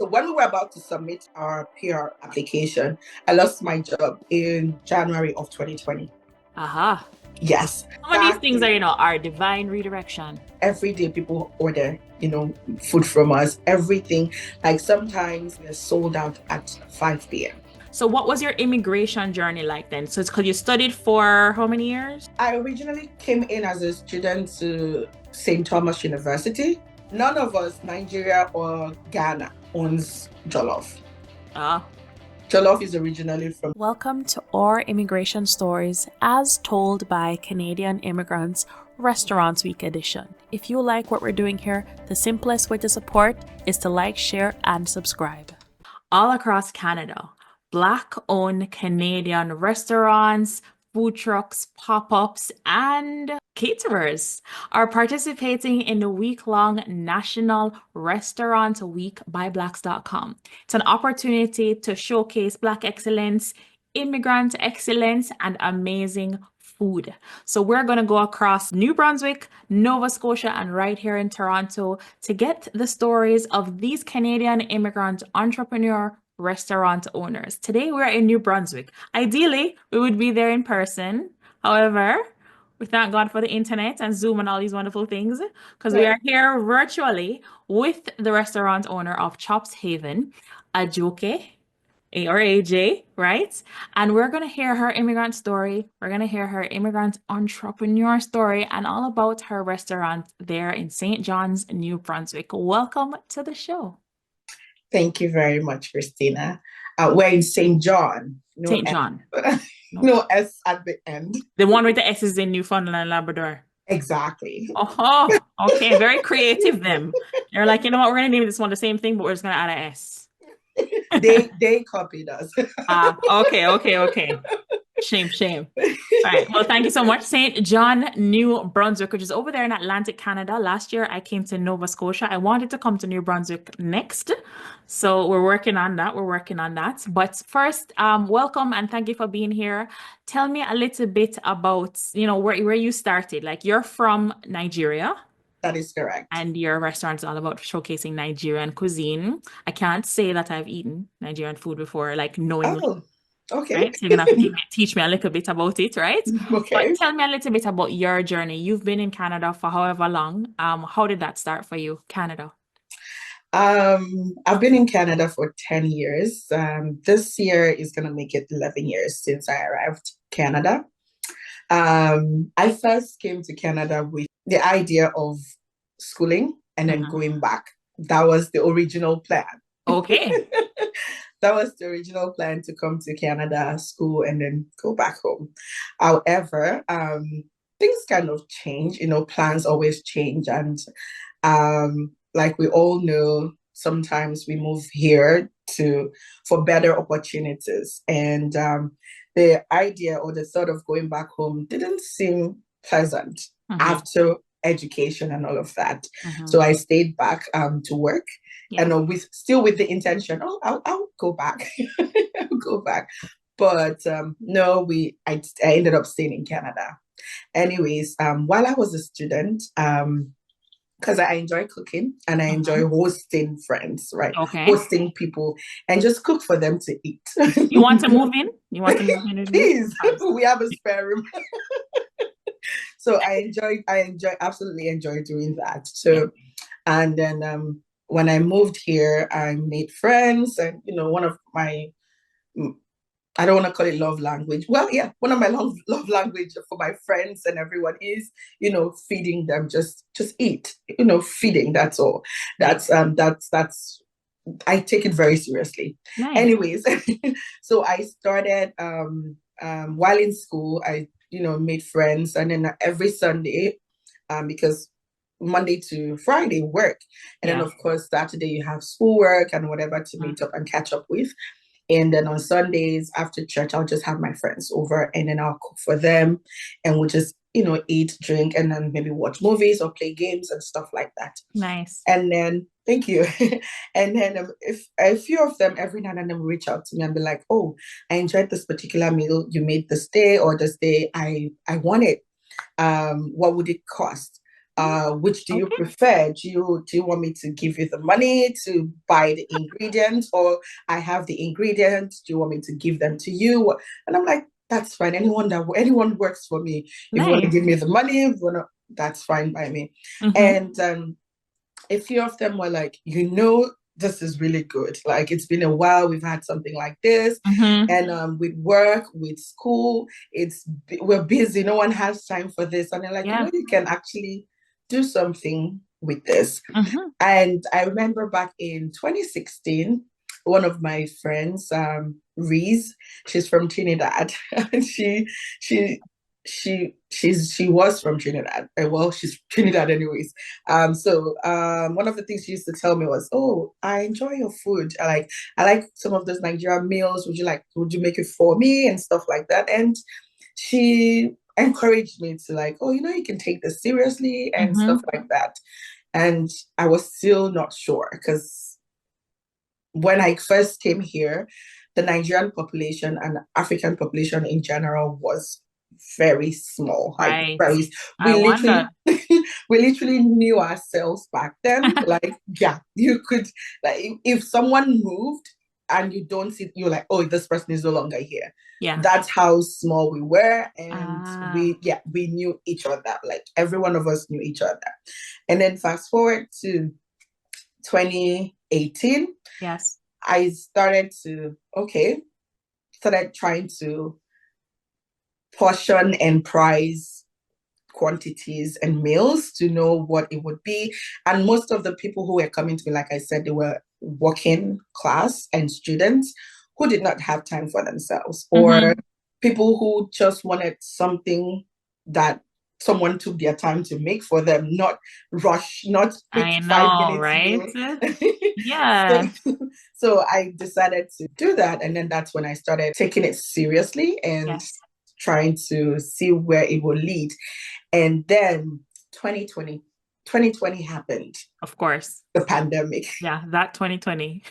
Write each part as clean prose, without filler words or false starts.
So when we were about to submit our PR application, I lost my job in January of 2020. Aha. Yes. Some of these things are divine redirection. Every day people order, food from us, everything. Like sometimes we're sold out at 5 p.m. So what was your immigration journey like then? So it's because you studied for how many years? I originally came in as a student to St. Thomas University. None of us, Nigeria or Ghana, owns jollof. Jollof is originally from... Welcome to Our Immigration Stories as told by Canadian Immigrants Restaurants Week edition. If you like what we're doing here, the simplest way to support is to like, share, and subscribe. All across Canada, Black-owned Canadian restaurants, food trucks, pop-ups, and caterers are participating in the week-long National Restaurant Week by ByBlacks.com. It's an opportunity to showcase Black excellence, immigrant excellence, and amazing food. So we're going to go across New Brunswick, Nova Scotia, and right here in Toronto to get the stories of these Canadian immigrant entrepreneur restaurant owners. Today we're in New Brunswick. Ideally, we would be there in person. However, we thank God for the internet and Zoom and all these wonderful things because we are here virtually with the restaurant owner of Chops Haven, Ajoke, or AJ, right? And we're going to hear her immigrant story. We're going to hear her immigrant entrepreneur story and all about her restaurant there in St. John's, New Brunswick. Welcome to the show. Thank you very much, Christina. We're in St. John. St. John. No S at the end. The one with the S is in Newfoundland and Labrador. Exactly. Oh, okay. Very creative them. You're like, you know what? We're going to name this one the same thing, but we're just going to add an S. They copied us. Okay. Shame. All right. Well, thank you so much. St. John, New Brunswick, which is over there in Atlantic Canada. Last year, I came to Nova Scotia. I wanted to come to New Brunswick next. So we're working on that. But first, welcome and thank you for being here. Tell me a little bit about, where you started. Like you're from Nigeria. That is correct. And your restaurant is all about showcasing Nigerian cuisine. I can't say that I've eaten Nigerian food before, like knowing. Oh, okay. Right? So you're going to have to teach me a little bit about it, right? Okay. But tell me a little bit about your journey. You've been in Canada for however long. How did that start for you, Canada? I've been in Canada for 10 years. This year is going to make it 11 years since I arrived Canada. I first came to Canada with the idea of schooling and then going back. That was the original plan. Okay. That was the original plan, to come to Canada, school, and then go back home. However, things kind of change, plans always change. And like we all know, sometimes we move here for better opportunities. And the idea or the thought of going back home didn't seem pleasant after education and all of that. So I stayed back to work. And with the intention, I'll go back. I'll go back. But no, I ended up staying in Canada. Anyways, while I was a student, because I enjoy cooking and I enjoy hosting friends, right? Okay. Hosting people and just cook for them to eat. You want to move in? Please, we have a spare room. So I absolutely enjoy doing that. So, and then when I moved here, I made friends, and one of my, I don't want to call it love language. Well, yeah, one of my love language for my friends and everyone is, feeding them. Just eat, feeding. That's all. That's I take it very seriously. Nice. Anyways, so I started while in school. I made friends, and then every Sunday, because Monday to Friday work, and then of course Saturday you have schoolwork and whatever to meet up and catch up with. And then on Sundays after church, I'll just have my friends over, and then I'll cook for them, and we'll just eat, drink, and then maybe watch movies or play games and stuff like that. Nice. And then thank you. And then if a few of them every now and then will reach out to me and be like, oh, I enjoyed this particular meal you made this day, or this day I want it. What would it cost? Which do you Okay. prefer? Do you want me to give you the money to buy the ingredients, or I have the ingredients? Do you want me to give them to you? And I'm like, that's fine. Anyone works for me. If you want to Nice. give me the money, if you wanna, that's fine by me. Mm-hmm. And a few of them were like, this is really good. Like, it's been a while we've had something like this, Mm-hmm. and with work, with school, we're busy. No one has time for this, and they're like, Yeah. you can actually do something with this. Mm-hmm. And I remember back in 2016, one of my friends, Reese, she's from Trinidad, and she was from Trinidad. Well, she's Trinidad anyways. So one of the things she used to tell me was, "Oh, I enjoy your food. I like some of those Nigerian meals. Would you make it for me and stuff like that?" And she encouraged me to like, "Oh, you can take this seriously and Mm-hmm. stuff like that." And I was still not sure because when I first came here, the Nigerian population and African population in general was very small. Like Right. very, I we wonder. literally, we literally knew ourselves back then. Like, yeah, you could like if someone moved and you don't see, you're like, oh, this person is no longer here. Yeah. That's how small we were, and Ah. we knew each other. Like every one of us knew each other. And then fast forward to 2018, Yes. I started trying to portion and price quantities and meals to know what it would be. And most of the people who were coming to me, like I said, they were working class and students who did not have time for themselves, or Mm-hmm. people who just wanted something that someone took their time to make for them, not rush, not quick I five know, minutes right? meal. so, Yeah. so I decided to do that. And then that's when I started taking it seriously and Yes. trying to see where it will lead. And then 2020 happened, Of course. the pandemic. Yeah, that 2020.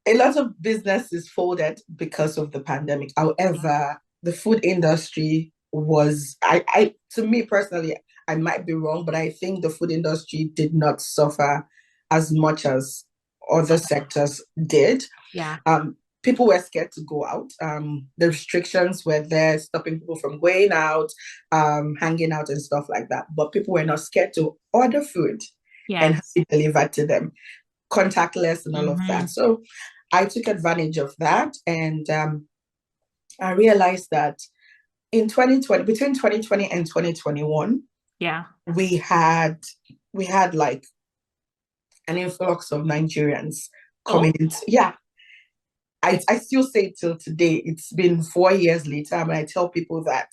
A lot of businesses folded because of the pandemic. However, the food industry was, to me personally, I might be wrong, but I think the food industry did not suffer as much as other sectors did. Yeah. People were scared to go out. The restrictions were there, stopping people from going out, hanging out and stuff like that. But people were not scared to order food and have Yes. it delivered to them, contactless and all of Mm-hmm. that. So I took advantage of that, and I realized that in 2020, between 2020 and 2021, Yeah. we had like an influx of Nigerians coming Oh, into, yeah. I still say till today, it's been 4 years later, and I tell people that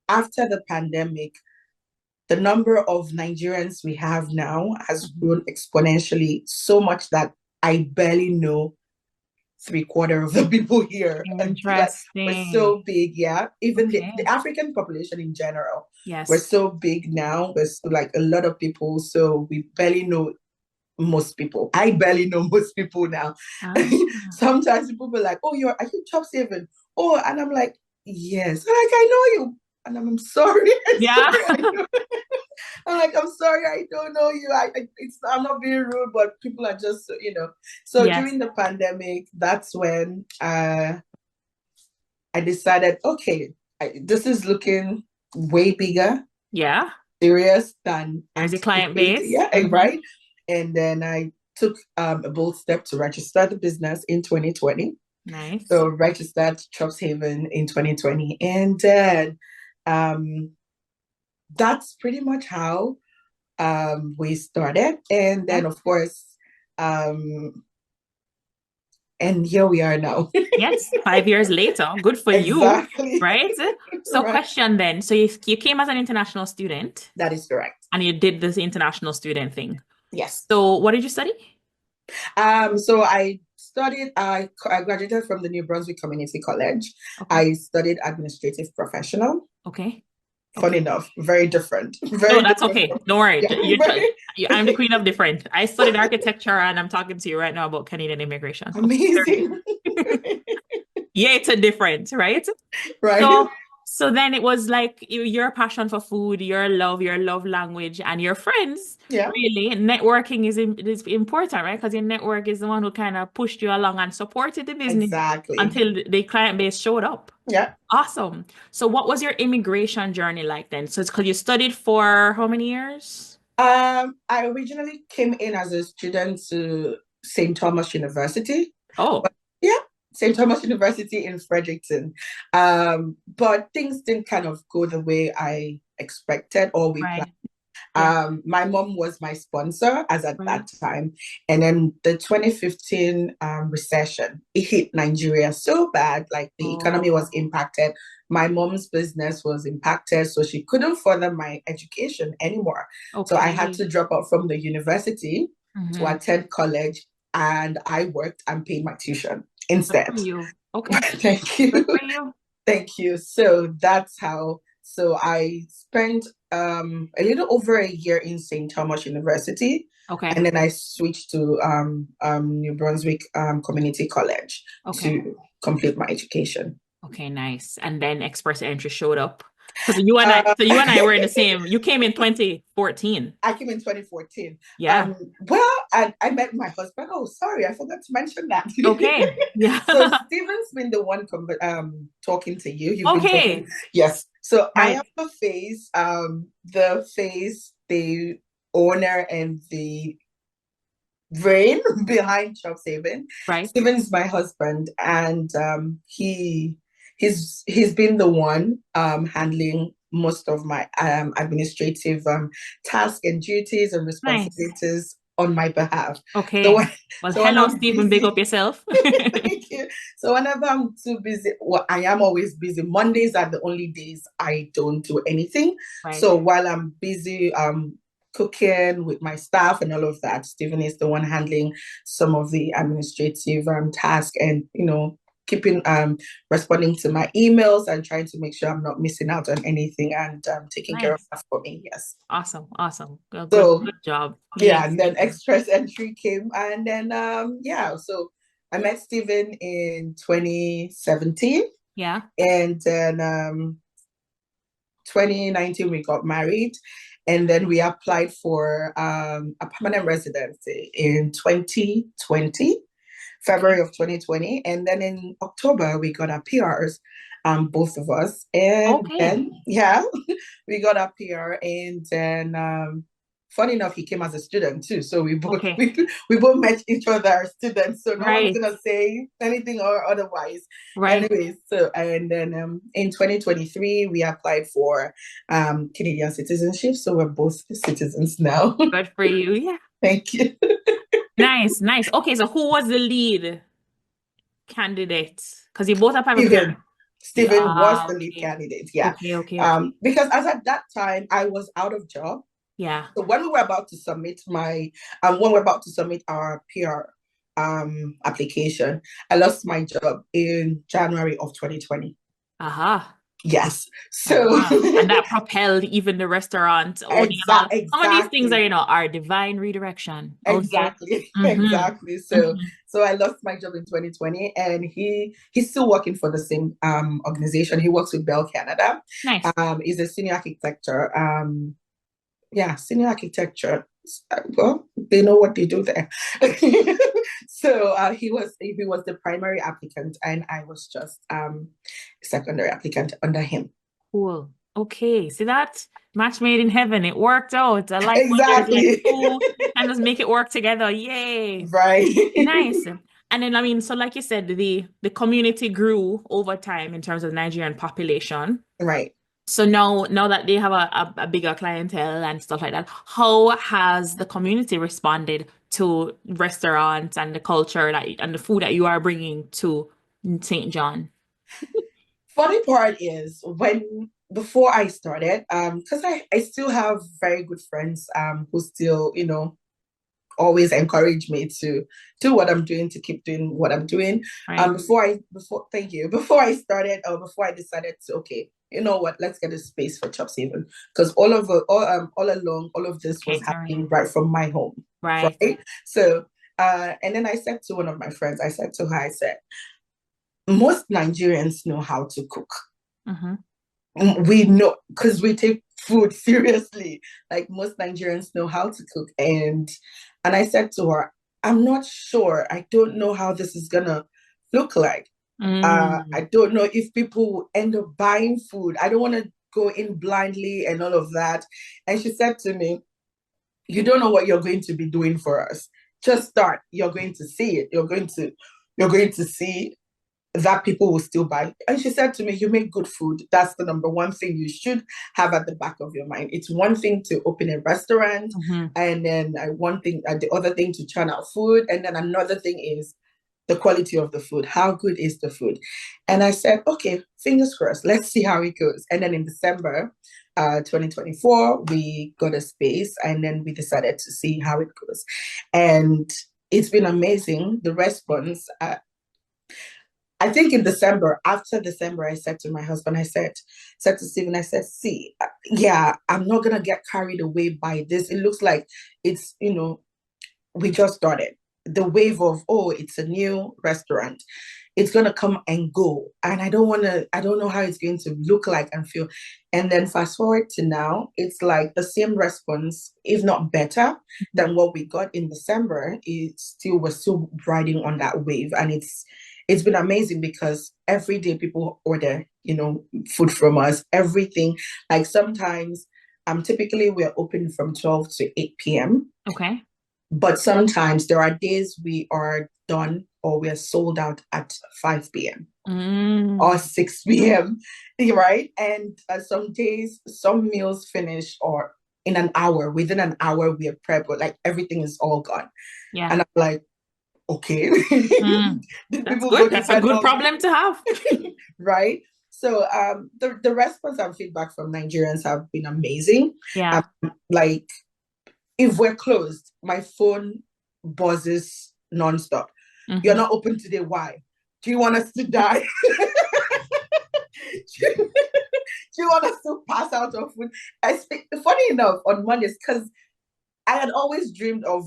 after the pandemic, the number of Nigerians we have now has grown exponentially so much that I barely know three-quarter of the people here. And like, we're interesting. so big, yeah. Even Okay. the African population in general, we're Yes. so big now. We're so, like a lot of people, so we barely know most people. I barely know most people now. Ah. Sometimes people be like, "Oh, are you Chop Saving?" Oh, and I'm like, "Yes." They're like, "I know you," and I'm sorry. I'm Yeah. sorry. I'm like, "I'm sorry, I don't know you. I'm not being rude, but people are just, So Yes. during the pandemic, that's when I decided, okay, this is looking way bigger, Yeah. serious than There's your client anticipated. base. Yeah, Mm-hmm. right. And then I took a bold step to register the business in 2020. Nice. So registered Chops Haven in 2020. And then that's pretty much how we started. And Yeah. then, of course, and here we are now. Yes. 5 years later. Good for you, Exactly. right? So Right. question then. So you came as an international student That is correct. and you did this international student thing. Yes. So what did you study? So I graduated from the New Brunswick Community College. Okay. I studied administrative professional. Okay. Fun enough, very different. Very No, that's different okay. from, Don't worry. yeah, very I'm the queen of different. I studied architecture and I'm talking to you right now about Canadian immigration. Okay. amazing. Yeah, it's a different, right? Right? So, So then it was like your passion for food, your love language, and your friends. Yeah, Really, networking is important, right? Because your network is the one who kind of pushed you along and supported the business exactly. until the client base showed up. Yeah. Awesome. So what was your immigration journey like then? So it's because you studied for how many years? I originally came in as a student to St. Thomas University. Oh, Yeah, St. Thomas University in Fredericton. But things didn't kind of go the way I expected or we planned. right. Yeah, My mom was my sponsor as at right. that time. And then the 2015 recession, it hit Nigeria so bad, like the economy was Oh, impacted. My mom's business was impacted, so she couldn't further my education anymore. So I had okay. to drop out from the university to Hmm. attend college, and I worked and paid my tuition Good for instead. you. Okay. Thank Good you. for you. Thank you. So that's how. So I spent a little over a year in St. Thomas University, Okay. and then I switched to New Brunswick Community College Okay. to complete my education. Okay, nice. And then Express Entry showed up. Because you and I, Uh, so you and I were in the same, you came in 2014. I came in 2014. Yeah. Well, and I met my husband. Oh, sorry, I forgot to mention that. Okay. Yeah. So Stephen's been the one talking to you. You've been talking. Okay. Yes. So I am Right. the owner and the brain behind Chop Saving. Right. Stephen's my husband, and he's been the one handling most of my administrative tasks and duties and Nice. responsibilities on my behalf. So Okay. when, Well, so when hello, I'm Stephen. Big up busy, yourself. thank you. So whenever I'm too busy, well, I am always busy. Mondays are the only days I don't do anything. Right. So while I'm busy, cooking with my staff and all of that, Stephen is the one handling some of the administrative tasks and keeping responding to my emails and trying to make sure I'm not missing out on anything and taking care of Nice. that for me. Yes. Awesome. Awesome. Well, good, So good job. yeah, Yes. and then Express Entry came, and then yeah, so I met Stephen in 2017, Yeah. and then 2019 we got married, and then we applied for a permanent residency in 2020, Okay. February of 2020, and then in October we got our PRs, both of us, and Okay. then yeah, we got our PR, and then funny enough, he came as a student too, so we both Okay. we both met each other as students, so no one's Right. gonna say anything or otherwise. Right. Anyways, so and then in 2023 we applied for Canadian citizenship, so we're both citizens now. Good for you. Yeah. Thank you. Nice. Nice. Okay. So who was the lead candidate? Because you both have a PR. Stephen. Stephen was the lead Okay. candidate, yeah. Okay. Okay. Okay. Because as at that time I was out of job. Yeah. So when we were about to submit when we're about to submit our PR application, I lost my job in January of 2020. Aha. Yes. So Uh-huh. And that propelled even the restaurant owning and all. Some of these things exactly. are divine redirection. Okay. Exactly. Mm-hmm. Exactly. So Mm-hmm. so I lost my job in 2020, and he's still working for the same organization. He works with Bell Canada. Nice. He's a senior architecture yeah, senior architecture. Well, they know what they do there. So he was the primary applicant, and I was just secondary applicant under him. Cool. Okay. See that? Match made in heaven. It worked out. I like when there's like Exactly. two and just make it work together. Yay. Right. Nice. And then I mean, so like you said, the community grew over time in terms of Nigerian population. Right. So now that they have a bigger clientele and stuff like that, how has the community responded to restaurants and the culture and the food that you are bringing to St. John? Funny part is when before I started, because I still have very good friends who still, always encourage me to do what I'm doing, to keep doing what I'm doing. Right. Thank you. Before I started, or before I decided to, okay, you know what, let's get a space for Chop Saving. Because all along, all of this was Catering. happening right from my home. Right. Right. So and then I said to one of my friends, I said, to her, I said, most Nigerians know how to cook. Mm-hmm. we know because we take food seriously. Like most Nigerians know how to cook. And I said to her, I'm not sure. I don't know how this is gonna look like. I don't know if people will end up buying food. I don't want to go in blindly and all of that. And she said to me, you don't know what you're going to be doing for us. Just start. You're going to see it. You're going to see that people will still buy. And she said to me, you make good food. That's the number one thing you should have at the back of your mind. It's one thing to open a restaurant, and then the other thing to churn out food, and then another thing is the quality of the food. How good is the food? And I said, okay, fingers crossed. Let's see how it goes. And then in December 2024, we got a space, and then we decided to see how it goes. And it's been amazing. The response, I think in December, after December, I said to my husband, I said to Stephen, I said, see, yeah, I'm not going to get carried away by this. It looks like it's, we just started. The wave of, oh, it's a new restaurant. It's going to come and go. And I don't know how it's going to look like and feel. And then fast forward to now, it's like the same response, if not better than what we got in December. We're still riding on that wave. And it's been amazing because every day people order, food from us, everything. Like sometimes, typically we're open from 12 to 8 p.m. Okay. But sometimes there are days we are done or we are sold out at 5 p.m. or 6 p.m. Right? And some days, some meals finish or in an hour, within an hour we are prepped, but like everything is all gone. Yeah. And I'm like, okay. That's good. That's a good problem to have. Right? So the response and feedback from Nigerians have been amazing. Yeah. Like if we're closed, my phone buzzes nonstop. You're not open today. Why? Do you want us to die? Do you want us to pass out of food? Funny enough, on Mondays, because I had always dreamed of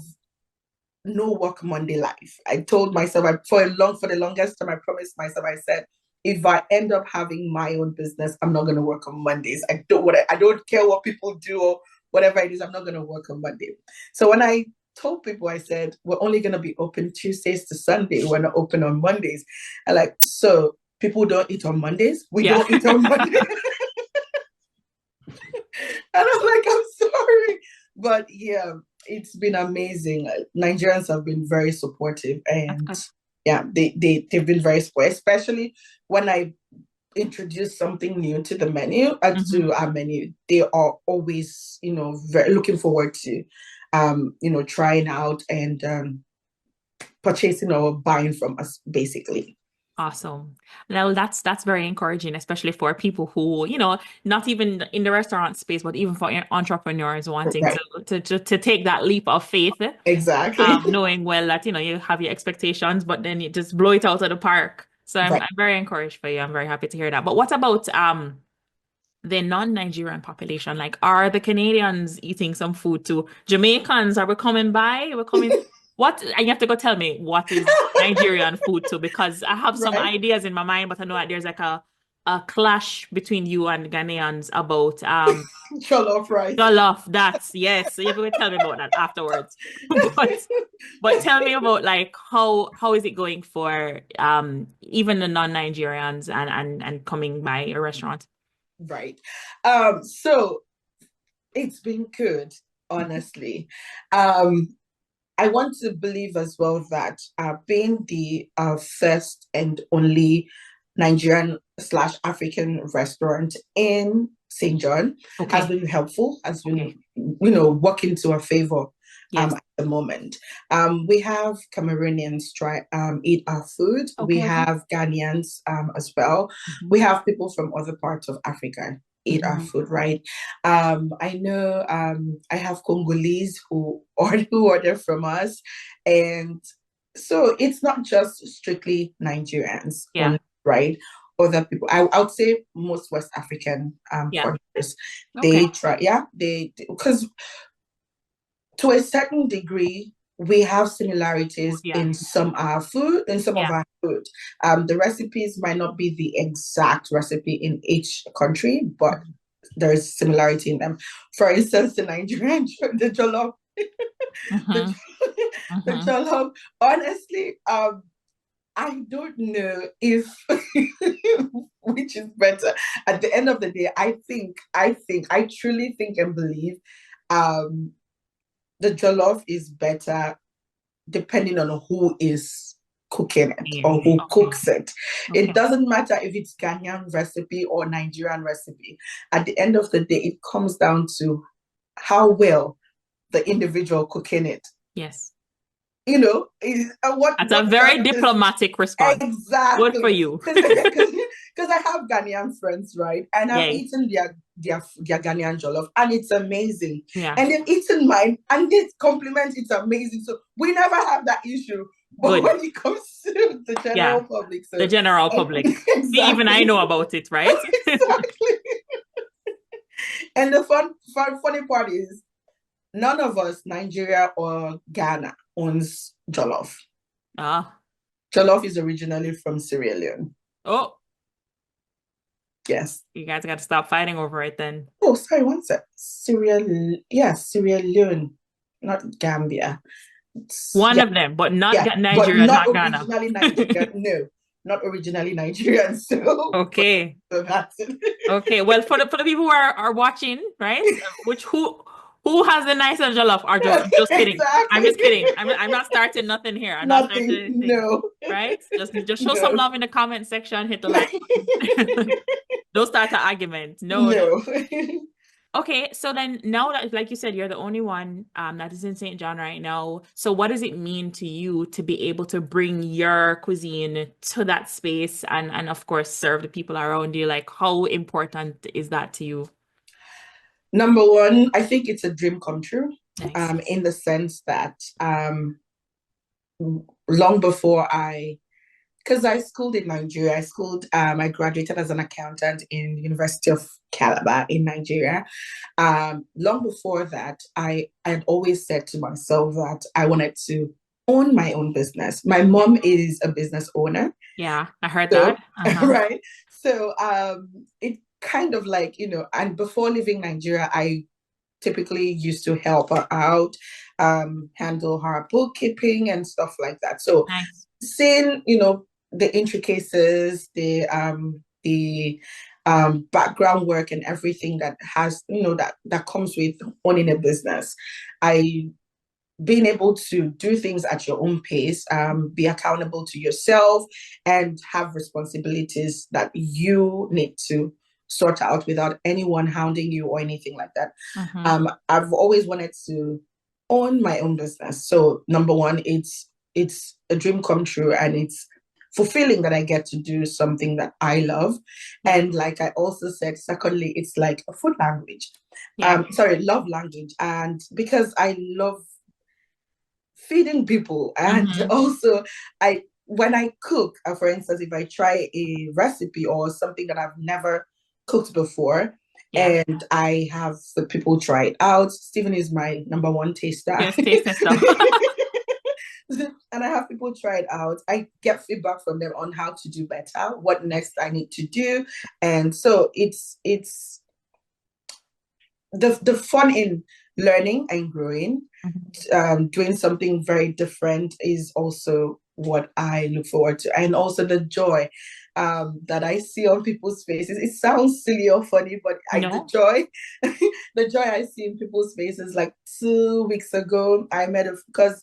no work Monday life. I told myself for the longest time, I promised myself, I said, if I end up having my own business, I'm not going to work on Mondays. I don't care what people do or whatever it is, I'm not going to work on Monday. So when I told people, I said, we're only going to be open Tuesdays to Sunday. We're not open on Mondays. And like, so people don't eat on Mondays? We don't eat on Mondays. And I'm like, I'm sorry. But yeah, it's been amazing. Nigerians have been very supportive, and yeah, they've been very supportive, especially when I introduce something new to the menu, to our menu. They are always, very looking forward to, trying out and purchasing or buying from us, basically. Awesome. Well, that's very encouraging, especially for people who, not even in the restaurant space, but even for entrepreneurs wanting to take that leap of faith. Exactly. Knowing well that, you have your expectations, but then you just blow it out of the park. So I'm very encouraged for you. I'm very happy to hear that. But what about the non-Nigerian population? Like, are the Canadians eating some food too? Jamaicans, are we coming by? We're coming. What? And you have to go tell me what is Nigerian food too, because I have some ideas in my mind, but I know that there's like a clash between you and Ghanaians about jollof rice. Jollof, yes. So you have to tell me about that afterwards. but tell me about like how is it going for even the non-Nigerians and coming by a restaurant? Right. So it's been good, honestly. I want to believe as well that being the first and only Nigerian/African restaurant in St. John has been helpful, has been, working to our favor at the moment. We have Cameroonians eat our food. We have Ghanaians as well. We have people from other parts of Africa eat our food, right? I know I have Congolese who order from us. And so it's not just strictly Nigerians, right? Other people, I would say most West African countries, they try, because to a certain degree, we have similarities Yeah. in some of our food. The recipes might not be the exact recipe in each country, but there is similarity in them. For instance, the Nigerian, the jollof, the, the jollof. Honestly, I don't know if which is better. At the end of the day, I truly think and believe the jollof is better depending on who is cooking it or who cooks it. Okay. It doesn't matter if it's Ghanaian recipe or Nigerian recipe. At the end of the day, it comes down to how well the individual cooking it. Yes. You know, That's a very diplomatic response. Exactly. Good for you. Because I have Ghanaian friends, right? And I've eaten their Ghanaian jollof, and it's amazing. Yeah. And they've eaten mine, and they compliment it's amazing. So we never have that issue. But when it comes to the general public, the general public, exactly. Even I know about it, right? Exactly. And the funny part is, none of us, Nigeria or Ghana, owns jollof. Jollof is originally from Sierra Leone. Oh. Yes. You guys got to stop fighting over it then. Oh, sorry, one sec. Sierra Leone, not Gambia. One of them, but not Nigeria, not Ghana. Originally Nigeria. No, not originally Nigerian. So okay. So that's it. Okay. Well, for the people who are watching, right? Who has the nicer jollof? Or just kidding. Exactly. I'm just kidding. I'm not starting nothing here. I'm not starting anything. No. Right? Just show some love in the comment section. Hit the like button. Don't start an argument. No. Okay, so then now that, like you said, you're the only one that is in St. John right now. So what does it mean to you to be able to bring your cuisine to that space and of course serve the people around you? Like, how important is that to you? Number one, I think it's a dream come true. Nice. In the sense that long before because I schooled in Nigeria. I graduated as an accountant in the University of Calabar in Nigeria. Long before that, I had always said to myself that I wanted to own my own business. My mom is a business owner. Yeah, I heard that. Right. So it kind of like, and before leaving Nigeria, I typically used to help her out, handle her bookkeeping and stuff like that. So seeing, the intricacies, the background work and everything that has, that comes with owning a business, being able to do things at your own pace, be accountable to yourself, and have responsibilities that you need to sort out without anyone hounding you or anything like that. I've always wanted to own my own business. So number one, it's a dream come true, and it's fulfilling that I get to do something that I love. And like I also said, secondly, it's like a food language. Love language. And because I love feeding people, and also when I cook, for instance, if I try a recipe or something that I've never cooked before, and I have the people try it out. Stephen is my number one taster. Yes, tasting stuff. And I have people try it out. I get feedback from them on how to do better, what next I need to do. And so it's the fun in learning and growing, doing something very different is also what I look forward to. And also the joy that I see on people's faces. It sounds silly or funny, but the joy I see in people's faces. Like 2 weeks ago, I met because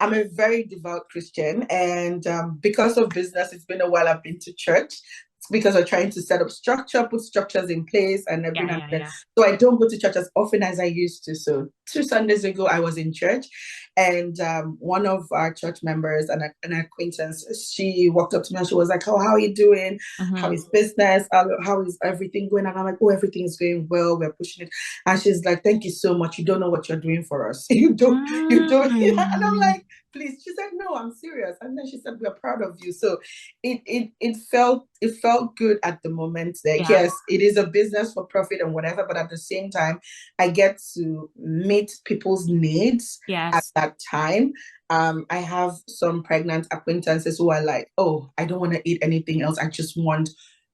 I'm a very devout Christian, and because of business, it's been a while I've been to church. It's because we're trying to set up put structures in place and everything. So I don't go to church as often as I used to. So 2 Sundays ago, I was in church, and one of our church members, an acquaintance, she walked up to me and she was like, "Oh, how are you doing? How is business? How is everything going?" And I'm like, "Oh, everything is going well. We're pushing it." And she's like, "Thank you so much. You don't know what you're doing for us. You don't." And I'm like, "Please." She said, "No, I'm serious." And then she said, "We're proud of you." So it felt good at the moment that yes, it is a business for profit and whatever, but at the same time, I get to meet people's needs at that that time. I have some pregnant acquaintances who are like, oh, I don't want to eat anything else. I just want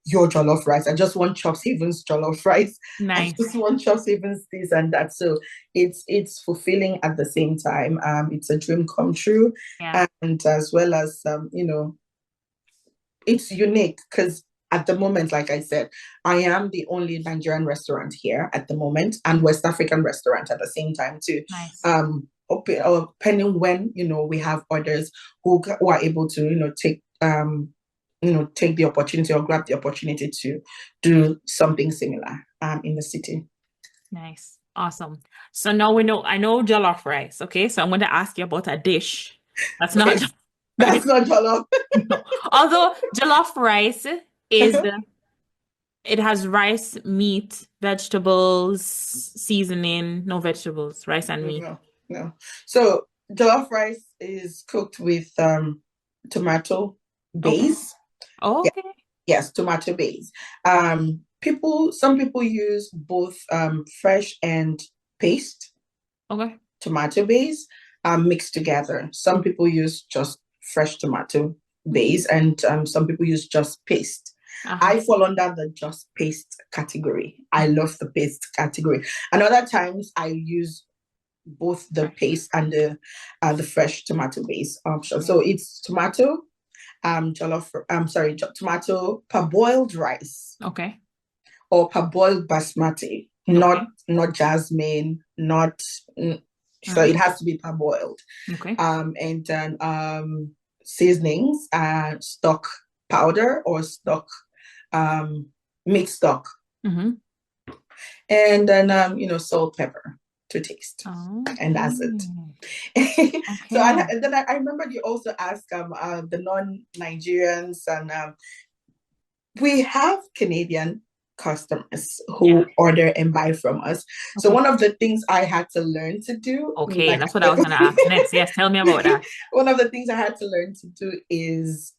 your jollof rice. I just want Chops Haven's jollof rice. I Nice. just want Chops Haven's this and that. So it's fulfilling at the same time. It's a dream come true. Yeah. And as well as, it's unique because at the moment, like I said, I am the only Nigerian restaurant here at the moment and West African restaurant at the same time too. Nice. Depending when, we have others who are able to, take the opportunity or grab the opportunity to do something similar in the city. Nice. Awesome. So now I know jollof rice. Okay. So I'm going to ask you about a dish that's not jollof That's not jollof. No. Although jollof rice is it has rice, meat, vegetables, seasoning, no vegetables, rice and meat. No. So jollof rice is cooked with tomato base. Oh, okay. Yes, tomato base. Some people use both fresh and paste. Okay. Tomato base mixed together. Some people use just fresh tomato base, and some people use just paste. I fall under the just paste category. I love the paste category. And other times I use both the paste and the fresh tomato base option. So it's tomato, tomato parboiled rice. Okay. Or parboiled basmati, not jasmine, not so it has to be parboiled. Okay. And then seasonings, stock powder or stock, meat stock. Mm-hmm. And then salt, pepper to taste. Okay. And that's it. Okay. So and then I remember you also asked the non-Nigerians, and we have Canadian customers who order and buy from us. Okay. So one of the things I had to learn to do. Okay, that's what I was going to ask next. Yes, tell me about that. One of the things I had to learn to do is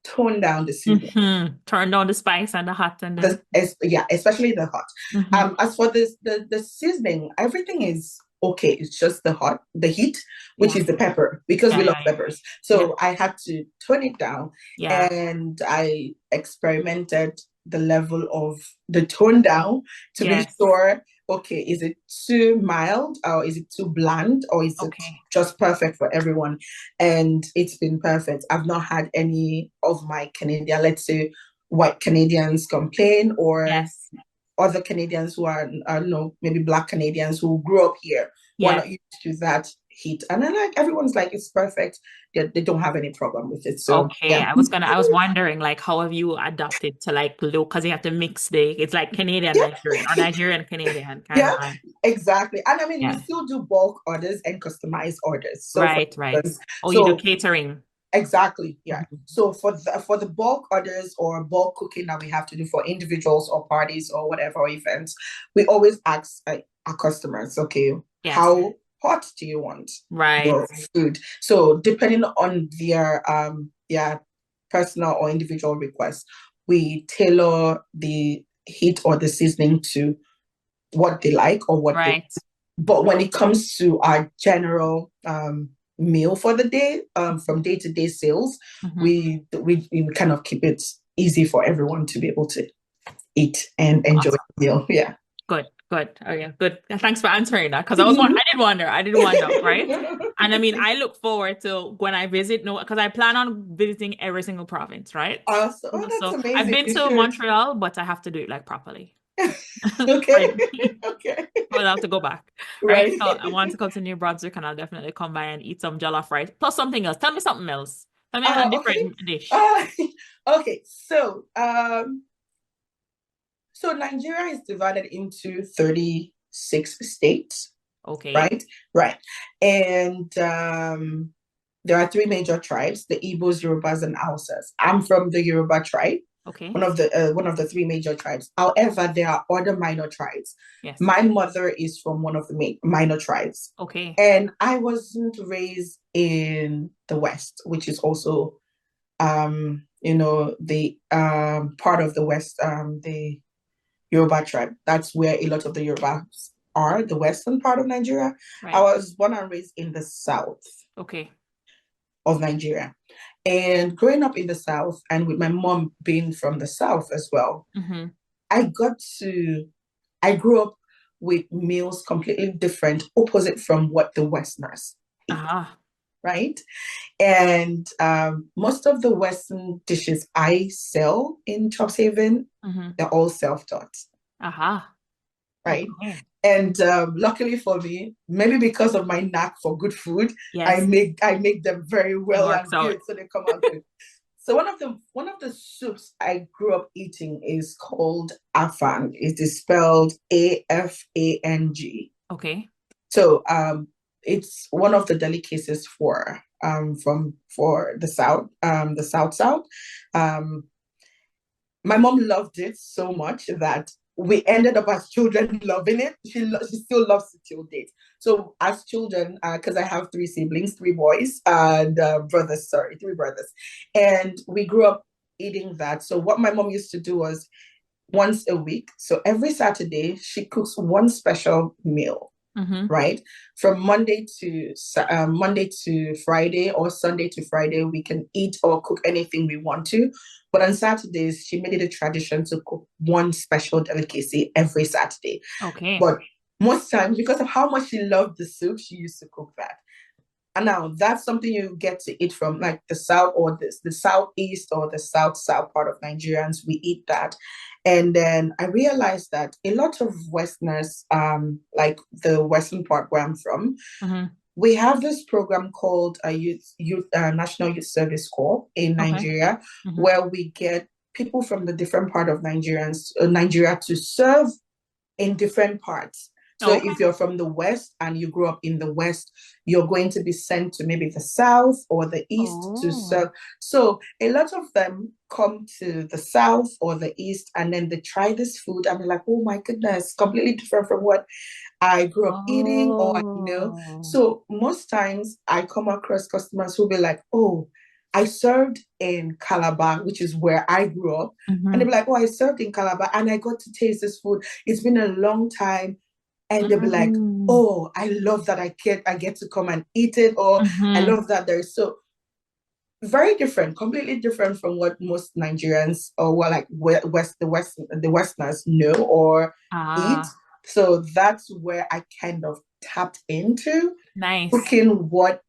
tone down the seasoning. Mm-hmm. Turn down the spice and the hot and especially the hot. Mm-hmm. As for the seasoning, everything is okay. It's just the heat, which is the pepper, because we love peppers. So I had to tone it down, and I experimented the level of the tone down to be sure, okay, is it too mild or is it too bland or is it just perfect for everyone? And it's been perfect. I've not had any of my Canadian, let's say, white Canadians complain, or other Canadians who are maybe Black Canadians who grew up here who are not used to that heat. And then everyone's like, it's perfect. They don't have any problem with it. So I was wondering, like, how have you adapted to because you have to mix it's like Canadian Nigerian or Nigerian Canadian kind of. Exactly. And I mean, we still do bulk orders and customized orders. So right. You do catering. Exactly. Yeah. Mm-hmm. So for the bulk orders or bulk cooking that we have to do for individuals or parties or whatever, or events, we always ask our customers, okay, how hot do you want your food? So depending on their personal or individual requests, we tailor the heat or the seasoning to what they like or what they. But when it comes to our general meal for the day, from day-to-day sales, we kind of keep it easy for everyone to be able to eat and enjoy the meal. Yeah. Good. Oh yeah, good. Thanks for answering that, because I did wonder, right? And I mean, I look forward to when I visit, because I plan on visiting every single province, right? Awesome. So amazing. I've been to Montreal, but I have to do it properly. Okay. I'll have to go back. Right. So I want to come to New Brunswick, and I'll definitely come by and eat some jollof rice plus something else. Tell me something else. Tell me a different dish. Okay. So Nigeria is divided into 36 states. Okay. Right. And there are 3 major tribes: the Igbos, Yorubas, and Hausas. I'm from the Yoruba tribe. Okay. One of the 3 major tribes. However, there are other minor tribes. Yes. My mother is from one of the minor tribes. Okay. And I wasn't raised in the West, which is also, the part of the West, the Yoruba tribe. That's where a lot of the Yorubas are, the western part of Nigeria. Right. I was born and raised in the south Okay. of Nigeria. And growing up in the south and with my mom being from the south as well, Mm-hmm. I grew up with meals completely different, opposite from what the Westerners eat, Aha. right? And most of the Western dishes I sell in Chopshaven, Mm-hmm. they're all self-taught, Aha. right? Okay. And luckily for me, maybe because of my knack for good food, Yes. I make them very It well and works out. good, so they come out good. So one of the soups I grew up eating is called afang. It is spelled Afang. Okay. So it's one of the delicacies for the south. Um, my mom loved it so much that we ended up as children loving it. She still loves it till date. So as children, because I have three siblings, three boys and brothers, sorry, three brothers, and we grew up eating that. So what my mom used to do was once a week. So every Saturday she cooks one special meal, Mm-hmm. right? From Monday to Friday or Sunday to Friday, we can eat or cook anything we want to. But on Saturdays, she made it a tradition to cook one special delicacy every Saturday. Okay. But most times, because of how much she loved the soup, she used to cook that. And now that's something you get to eat from like the south or the southeast or the south part of Nigerians. We eat that. And then I realized that a lot of Westerners, like the western part where I'm from, Mm-hmm. we have this program called National Youth Service Corps in Okay. Nigeria, Mm-hmm. where we get people from the different part of Nigeria to serve in different parts. So Okay. if you're from the West and you grew up in the West, you're going to be sent to maybe the South or the East to serve. Oh. So a lot of them come to the South or the East and then they try this food and they're like, oh my goodness, completely different from what I grew up eating Oh. So most times I come across customers who'll be like, oh, I served in Calabar, which is where I grew up. Mm-hmm. And they'll be like, oh, I served in Calabar and I got to taste this food. It's been a long time. And they'll be like, Mm-hmm. oh, I love that I get to come and eat it. Or I Mm-hmm. love that there's so very different, completely different from what most Nigerians or what like the Westerners know or eat. Ah, So that's where I kind of tapped into nice. cooking what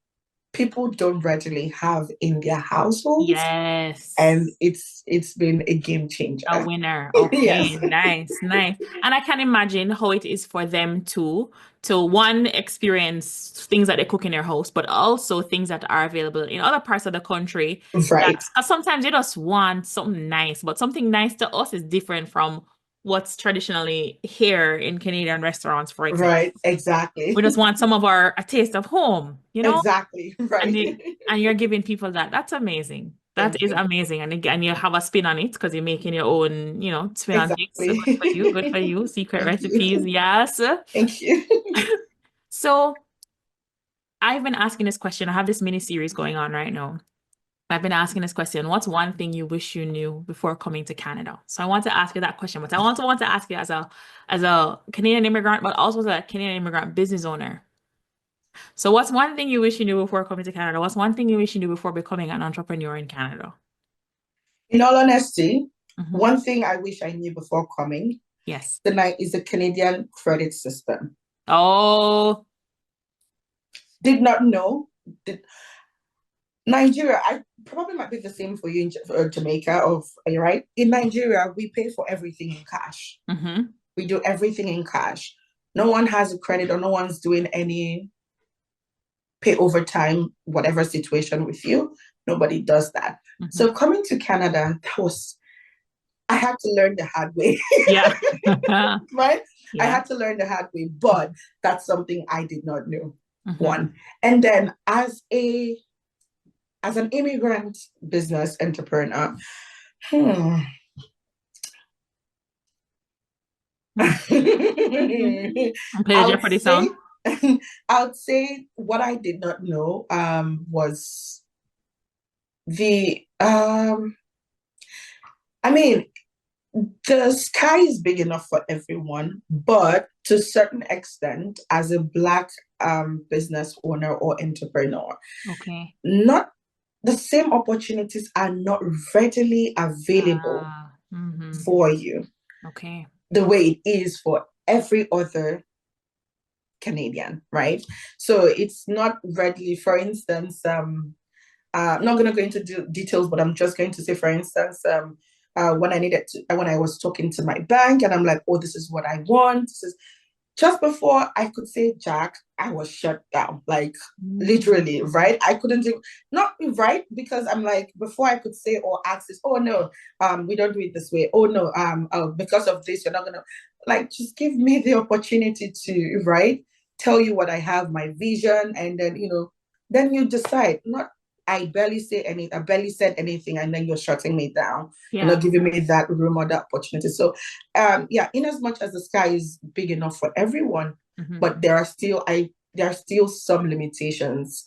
people don't readily have in their households. Yes. And it's been a game changer. A winner. Okay, Yes. nice, nice. And I can imagine how it is for them to one, experience things that they cook in their house, but also things that are available in other parts of the country. That Right. 'cause sometimes you just want something nice, but something nice to us is different from what's traditionally here in Canadian restaurants, for example. Right. Exactly. We just want some of a taste of home, you know? Exactly. And Right. and you're giving people that. That's amazing. That Thank is you. amazing. And you have a spin on it because you're making your own, spin on things. So good for you. Good Exactly. for you. Secret Thank you. recipes. Yes. Thank you. So I've been asking this question. I have this mini series going on right now. I've been asking this question. What's one thing you wish you knew before coming to Canada? So I want to ask you that question, but I also want to ask you as a Canadian immigrant, but also as a Canadian immigrant business owner. So what's one thing you wish you knew before coming to Canada? What's one thing you wish you knew before becoming an entrepreneur in Canada? In all honesty, Mm-hmm. one thing I wish I knew before coming Yes. is the Canadian credit system. Oh, Did not know. Nigeria, I probably might be the same for you in Jamaica, right? In Nigeria, we pay for everything in cash. mm-hmm. We do everything in cash. No one has a credit or no one's doing any pay over time, whatever situation with you. Nobody does that. Mm-hmm. So coming to Canada, I had to learn the hard way. Yeah. Right? Yeah. I had to learn the hard way, but that's something I did not know. Mm-hmm. One. And then as an immigrant business entrepreneur, Mm-hmm. Play the Jeopardy song. I would say what I did not know was the I mean, the sky is big enough for everyone, but to a certain extent, as a Black business owner or entrepreneur, Okay. not the same opportunities are not readily available for you Okay. the way it is for every other Canadian, right? So it's not readily, for instance, I'm not going to go into details, but I'm just going to say, for instance, when I was talking to my bank and I'm like, oh, this is what I want. This is just before I could say Jack, I was shut down, like literally, right? I couldn't do, not right, because I'm like, before I could say or ask this, oh no, we don't do it this way. Oh no, because of this, you're not gonna, like, just give me the opportunity to, right, tell you what I have, my vision, and then, then you decide. Not, I barely said anything, and then you're shutting me down. You're not giving me that room or that opportunity. So, in as much as the sky is big enough for everyone, but there are still some limitations,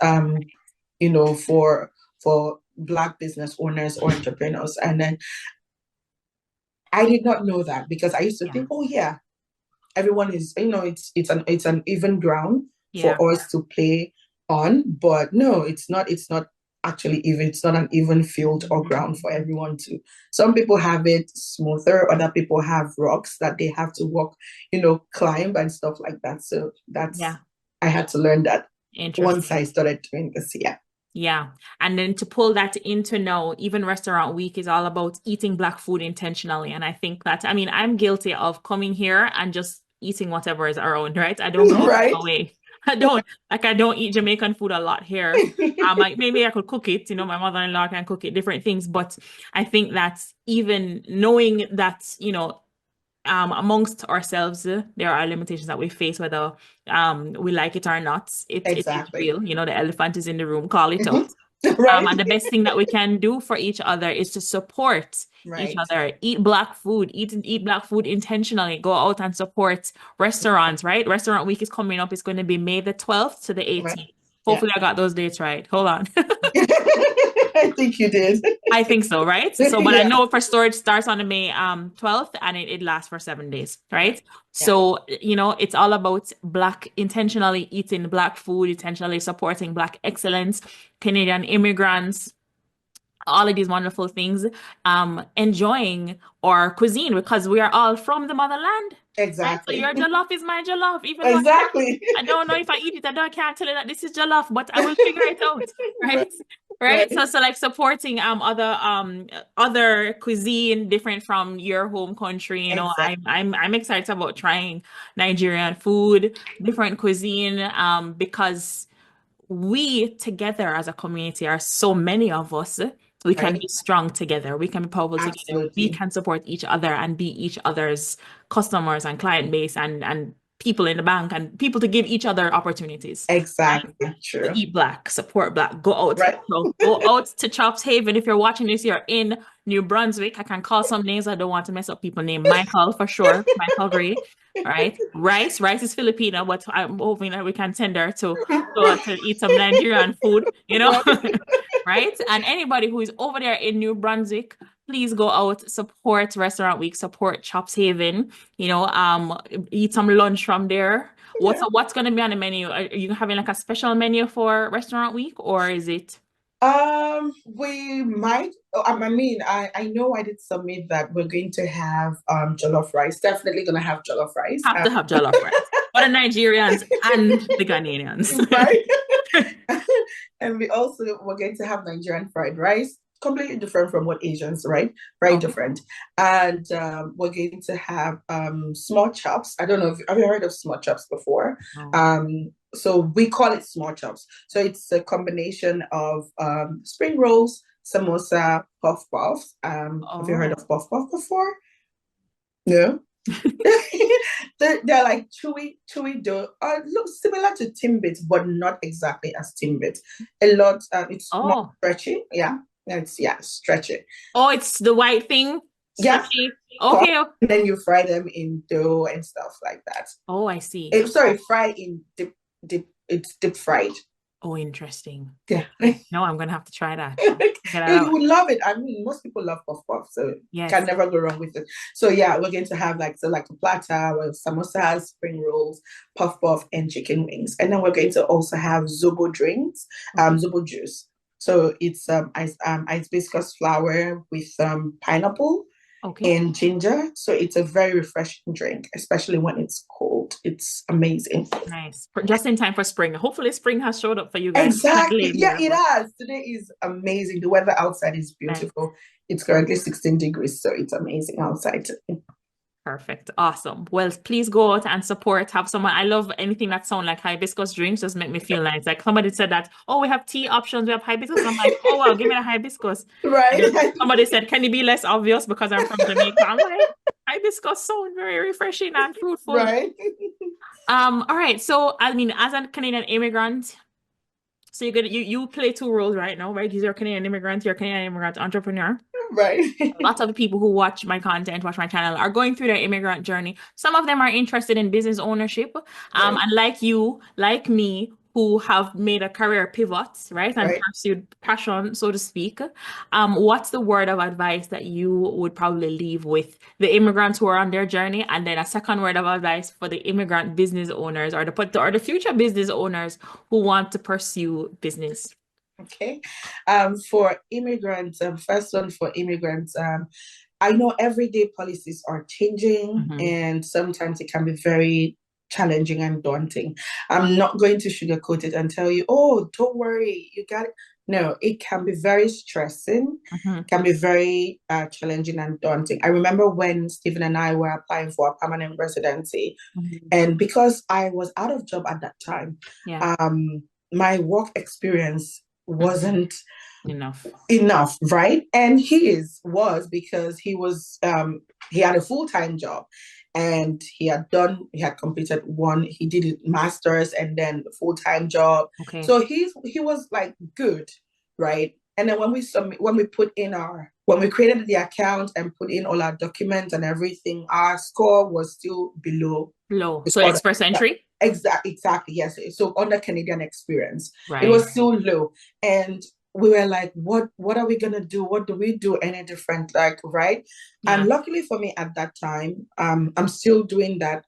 for Black business owners or entrepreneurs. And then I did not know that, because I used to think, oh yeah, everyone is, it's an even ground for us to play on, but no, it's not. Actually, even it's not an even field or ground for everyone to. Some people have it smoother, other people have rocks that they have to walk, climb and stuff like that. So that's, I had to learn that once I started doing this. Yeah. And then to pull that into now, even Restaurant Week is all about eating Black food intentionally. And I think that, I'm guilty of coming here and just eating whatever is around, right? I don't go away. I don't eat Jamaican food a lot here. Maybe I could cook it, my mother-in-law can cook it, different things. But I think that even knowing that, amongst ourselves, there are limitations that we face, whether we like it or not. It is real. The elephant is in the room, call it out. Right. And the best thing that we can do for each other is to support each other. Eat Black food, eat Black food intentionally. Go out and support restaurants, right? Restaurant Week is coming up. It's going to be May the 12th to the 18th. Right. Hopefully I got those dates right. Hold on. I think you did. I think so, right? So, but I know for storage starts on the May 12th and it lasts for 7 days, right? So, it's all about Black, intentionally eating Black food, intentionally supporting Black excellence, Canadian immigrants, all of these wonderful things, enjoying our cuisine, because we are all from the motherland. Exactly. Right? So your jollof is my jollof. Even exactly. I don't know if I eat it. I can't tell you that this is jollof, but I will figure it out. Right. So like supporting other cuisine different from your home country. Exactly. I'm excited about trying Nigerian food, different cuisine, because we together as a community are so many of us. We can be strong together. We can be powerful together. We can support each other and be each other's customers and client base and people in the bank and people to give each other opportunities. Exactly. True. To eat Black, support Black, go out. So go out to Chops Haven. If you're watching this, you're in New Brunswick. I can call some names. I don't want to mess up people's name. Michael for sure. Michael Gray. Right. Rice is Filipino, but I'm hoping that we can send her to eat some Nigerian food, right? And anybody who is over there in New Brunswick, please go out, support Restaurant Week, support Chops Haven, eat some lunch from there. What's going to be on the menu? Are you having like a special menu for Restaurant Week, or is it? We might. I know I did submit that we're going to have jollof rice. Definitely gonna have jollof rice. Have to have jollof rice for the Nigerians and the Ghanaians, right? And we're going to have Nigerian fried rice. Completely different from what Asians, right? Very different. And we're going to have small chops. I don't know have you heard of small chops before? So we call it small chops. So it's a combination of spring rolls, samosa, puff puffs. Have you heard of puff puff before? No. they're like chewy dough. Looks similar to Timbits, but not exactly as Timbits. A lot. It's more stretchy. Yeah. It's stretchy. Oh, it's the white thing. Yeah. Okay. And then you fry them in dough and stuff like that. Oh, I see. Fry in dip. It's deep fried. Oh, interesting. Yeah. No, I'm gonna have to try that. Get No, you out. would love it. I mean, most people love puff puff, so can Yes. never go wrong with it. So yeah, we're going to have like a platter with samosas, spring rolls, puff puff, and chicken wings. And then we're going to also have zobo drinks, zobo juice. So it's ice hibiscus flower with pineapple Okay. and ginger. So it's a very refreshing drink, especially when it's cold. It's amazing. Nice. Just in time for spring. Hopefully spring has showed up for you guys. It's not Exactly. late Yeah, here, it but has. Today is amazing. The weather outside is nice. beautiful. It's currently 16 degrees, so it's amazing outside today. Perfect. Awesome. Well, please go out and support. Have someone. I love anything that sounds like hibiscus drinks. Just make me feel nice. Like somebody said that, oh, we have tea options. We have hibiscus. I'm like, oh, wow, give me the hibiscus. And then Right? somebody said, can you be less obvious because I'm from Jamaica? I'm like, hibiscus sound very refreshing and fruitful. Right? All right. So, I mean, as a Canadian immigrant, so you play two roles right now, right? You're a Canadian immigrant, you're a Canadian immigrant entrepreneur. Right. Lots of people who watch my content, watch my channel, are going through their immigrant journey. Some of them are interested in business ownership. Right. And like you, like me, who have made a career pivot, right? And Right. pursued passion, so to speak. What's the word of advice that you would probably leave with the immigrants who are on their journey? And then a second word of advice for the immigrant business owners or the future business owners who want to pursue business. Okay. For immigrants, first one for immigrants, I know everyday policies are changing and sometimes it can be very challenging and daunting. I'm not going to sugarcoat it and tell you, oh, don't worry, you got it. No, it can be very stressing, can be very challenging and daunting. I remember when Stephen and I were applying for a permanent residency, and because I was out of job at that time, my work experience wasn't enough, right? And was because he had a full-time job and he had completed he did a master's and then full-time job. Okay. So he was like good, right? And then when we created the account and put in all our documents and everything, our score was still below. Low. So express entry? Exactly. Yes. So under Canadian experience, it was still low. And we were like, what are we gonna do? What do we do any different? Like, right? Yeah. And luckily for me at that time, I'm still doing that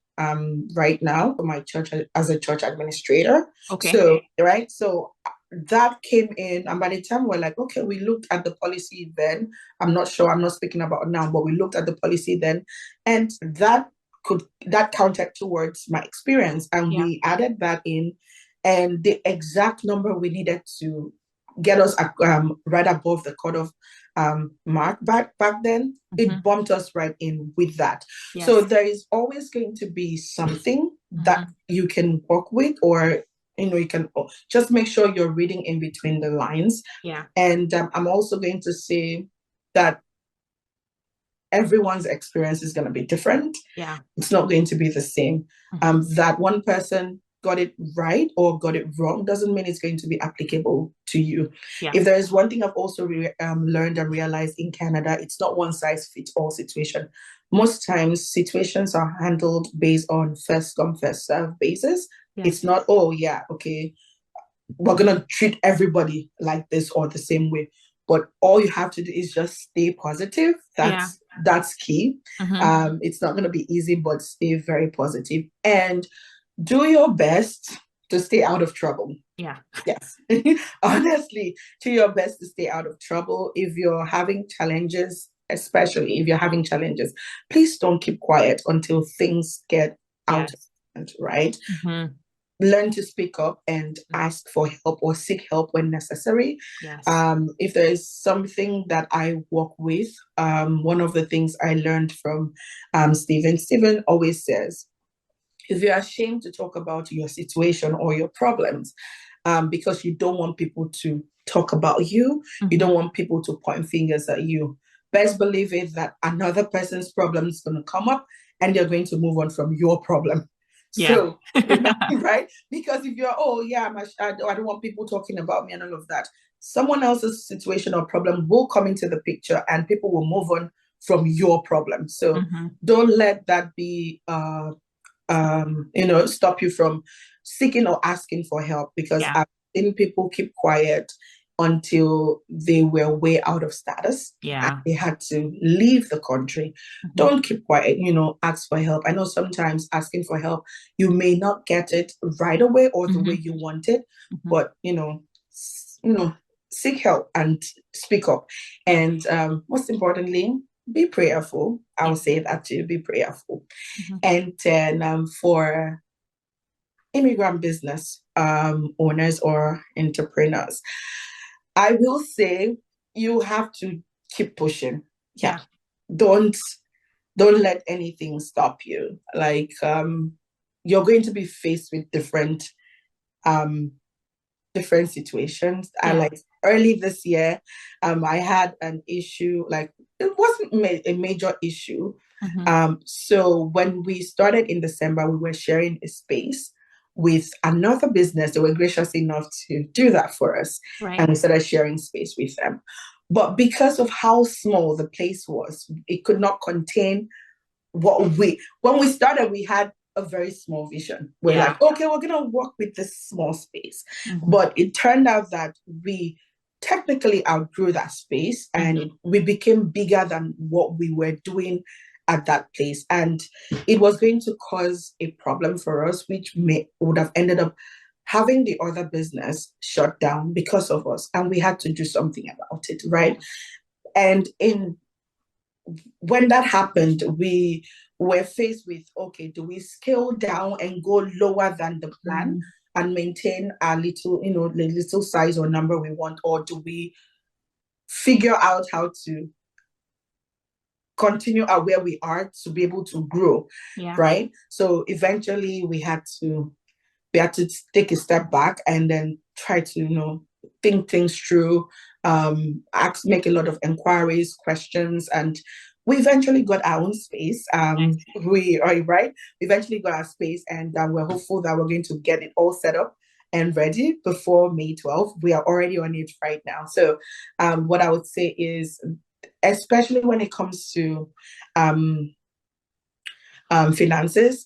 right now for my church as a church administrator. Okay. So right. So that came in, and by the time we're like, okay, we looked at the policy then. I'm not speaking about now, but we looked at the policy then, and that counted towards my experience, and we added that in, and the exact number we needed to get us right above the cutoff mark back then, it bumped us right in with that. Yes. So there is always going to be something that you can work with, or you can just make sure you're reading in between the lines. Yeah. And I'm also going to say that everyone's experience is going to be different. Yeah. It's not going to be the same. That one person got it right or got it wrong doesn't mean it's going to be applicable to you. Yeah. If there is one thing I've also learned and realized in Canada, it's not one size fits all situation. Most times situations are handled based on first come, first serve basis. Yeah. It's not, oh yeah, okay, we're going to treat everybody like this or the same way. But all you have to do is just stay positive. That's key. It's not going to be easy, but stay very positive and do your best to stay out of trouble. Yeah. Yes. Honestly, do your best to stay out of trouble. If you're having challenges, especially if you're having challenges, please don't keep quiet until things get out of hand, right? Learn to speak up and ask for help or seek help when necessary. Yes. If there is something that I work with, one of the things I learned from Stephen always says, if you're ashamed to talk about your situation or your problems, because you don't want people to talk about you, you don't want people to point fingers at you, best believe it that another person's problem is going to come up and they're going to move on from your problem. Yeah. So, right? Because if you're, I don't want people talking about me and all of that, someone else's situation or problem will come into the picture and people will move on from your problem. So don't let that be, stop you from seeking or asking for help, because letting people keep quiet until they were way out of status and Yeah. they had to leave the country. Don't keep quiet, ask for help. I know sometimes asking for help, you may not get it right away or the way you want it, but, seek help and speak up. And most importantly, be prayerful. I will say that too, be prayerful. And then for immigrant business owners or entrepreneurs, I will say you have to keep pushing. Yeah. Don't let anything stop you. Like you're going to be faced with different situations. Like early this year, I had an issue, like it wasn't a major issue. So when we started in December, we were sharing a space with another business. They were gracious enough to do that for us. Right. And we started sharing space with them. But because of how small the place was, it could not contain when we started, we had a very small vision. We're like, okay, we're going to work with this small space. But it turned out that we technically outgrew that space and we became bigger than what we were doing at that place. And it was going to cause a problem for us, which would have ended up having the other business shut down because of us. And we had to do something about it, right? And when that happened, we were faced with, okay, do we scale down and go lower than the plan and maintain our little, the little size or number we want, or do we figure out how to continue at where we are to be able to grow, right? So eventually we had to take a step back and then try to, think things through, make a lot of inquiries, questions, and we eventually got our own space. We eventually got our space, and we're hopeful that we're going to get it all set up and ready before May 12th. We are already on it right now. So what I would say is, especially when it comes to finances,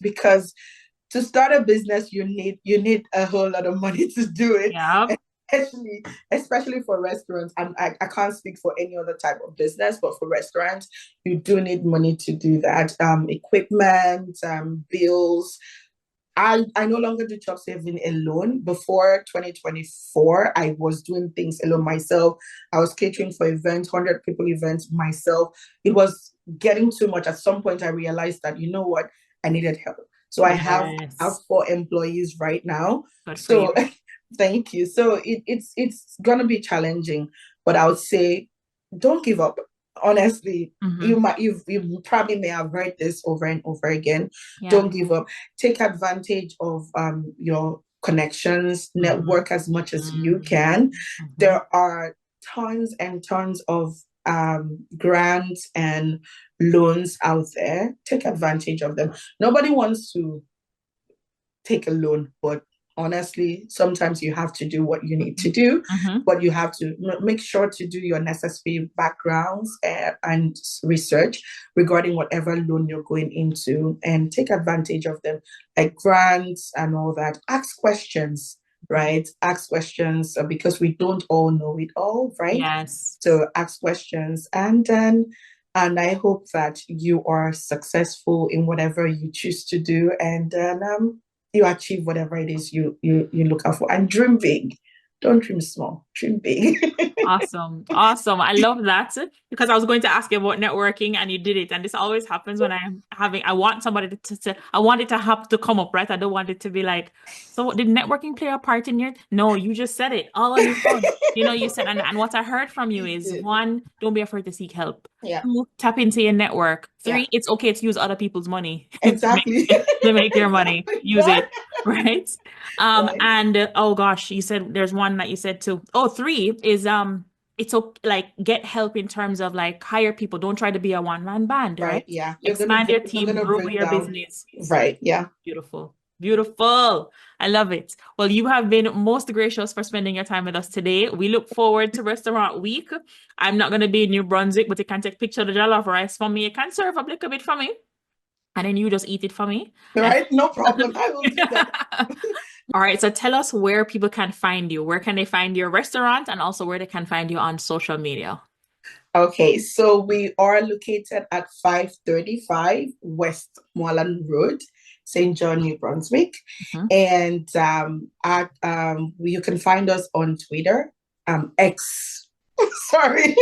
because to start a business, you need a whole lot of money to do it. Especially for restaurants. I can't speak for any other type of business, but for restaurants, you do need money to do that. Equipment, bills. I no longer do job saving alone. Before 2024, I was doing things alone myself. I was catering for events, 100 people events myself. It was getting too much. At some point, I realized that, you know what, I needed help. So I have 4 employees right now. So thank you. So it's gonna be challenging, but I would say don't give up. Honestly, you probably may have heard this over and over again. Don't give up. Take advantage of your connections, network as much as you can. There are tons and tons of grants and loans out there. Take advantage of them. Nobody wants to take a loan, but honestly, sometimes you have to do what you need to do, but you have to make sure to do your necessary backgrounds and research regarding whatever loan you're going into, and take advantage of them, like grants and all that. Ask questions, right? Ask questions because we don't all know it all, right? Yes. So ask questions, and I hope that you are successful in whatever you choose to do, and you achieve whatever it is you look out for, and dream big. Don't dream small, dream big. Awesome. I love that, because I was going to ask you about networking and you did it. And this always happens when I want somebody I want it to have to come up, right? I don't want it to be like, so did networking play a part in your? No, you just said it all on your own. You said, and what I heard from you is, 1, don't be afraid to seek help. 2, tap into your network. 3, it's okay to use other people's money. Exactly. to make your money. Use it. Right. And oh gosh, you said there's one that you said too. 3 is it's okay, like, get help in terms of like hire people. Don't try to be a one-man band, right? Yeah. Expand your team, grow your business. Right. Yeah. Beautiful. I love it. Well, you have been most gracious for spending your time with us today. We look forward to Restaurant Week. I'm not going to be in New Brunswick, but you can take a picture of the jollof rice for me. You can serve up a little bit for me, and then you just eat it for me. Right? No problem. I will do that. All right, so tell us where people can find you. Where can they find your restaurant and also where they can find you on social media? Okay, so we are located at 535 West Moreland Road, St. John, New Brunswick. Mhm. And you can find us on Twitter, X. Sorry.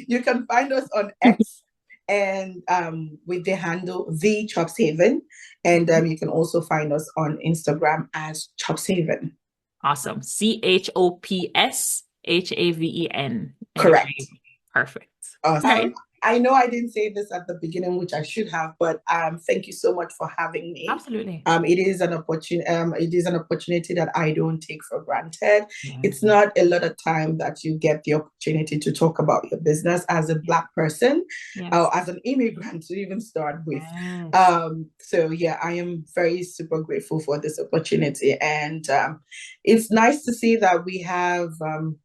You can find us on X and with the handle The Chops Haven. And you can also find us on Instagram as Chops Haven. Awesome. CHOPSHAVEN. Correct. Perfect. Awesome. Right. I know I didn't say this at the beginning, which I should have, but thank you so much for having me. Absolutely. It is an opportunity. It is an opportunity that I don't take for granted. Yeah. It's not a lot of time that you get the opportunity to talk about your business as a Black person, Yes. as an immigrant to even start with. Yes. So yeah, I am very super grateful for this opportunity, and it's nice to see that we have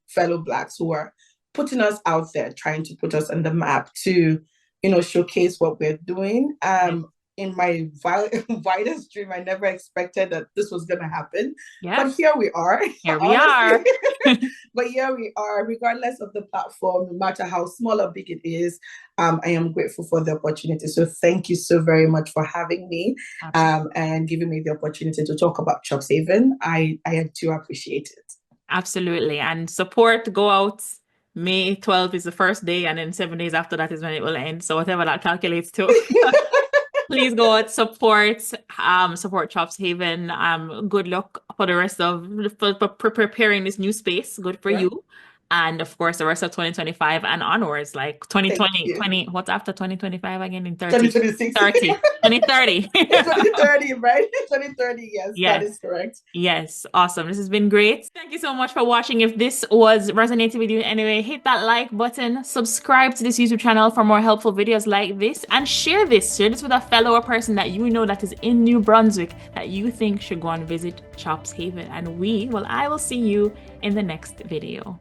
fellow Blacks who are putting us out there, trying to put us on the map to, showcase what we're doing. In my wildest dream, I never expected that this was going to happen. Yeah. But here we are. Here we are. But here we are, regardless of the platform, no matter how small or big it is. I am grateful for the opportunity. So thank you so very much for having me and giving me the opportunity to talk about Chops Haven. I do appreciate it. Absolutely. And support, go out. May 12th is the first day, and then 7 days after that is when it will end. So whatever that calculates to. Please go out, support Chops Haven. Good luck for the rest of for preparing this new space. Good for you. And of course, the rest of 2025 and onwards, like 2020, what's after 2025 again in 30? 2026. 30. 2030. 2030, right? 2030, yes, that is correct. Yes, awesome. This has been great. Thank you so much for watching. If this was resonating with you in any way, hit that like button, subscribe to this YouTube channel for more helpful videos like this, and share this. Share this with a fellow person that you know that is in New Brunswick that you think should go and visit Chops Haven. And I will see you in the next video.